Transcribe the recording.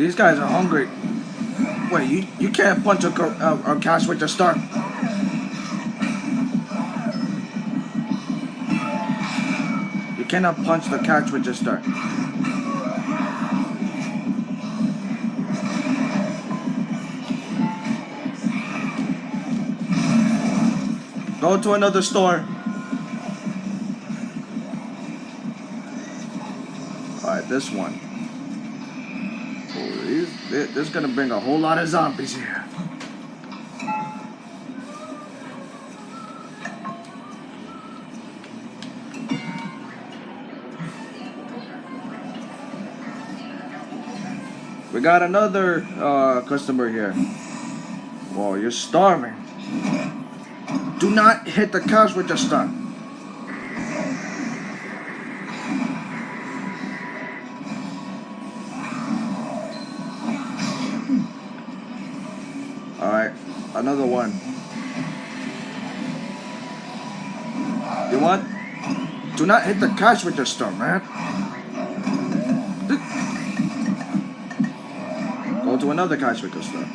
These guys are hungry. Wait, you can't punch a cash with your star. You cannot punch the catch with your star. Go to another store. Alright, this one. Oh, this is gonna bring a whole lot of zombies here. We got another customer here. Whoa, you're starving. Do not hit the couch with your star. Alright, another one. You want? Do not hit the couch with your star, man. Go to another couch with your star.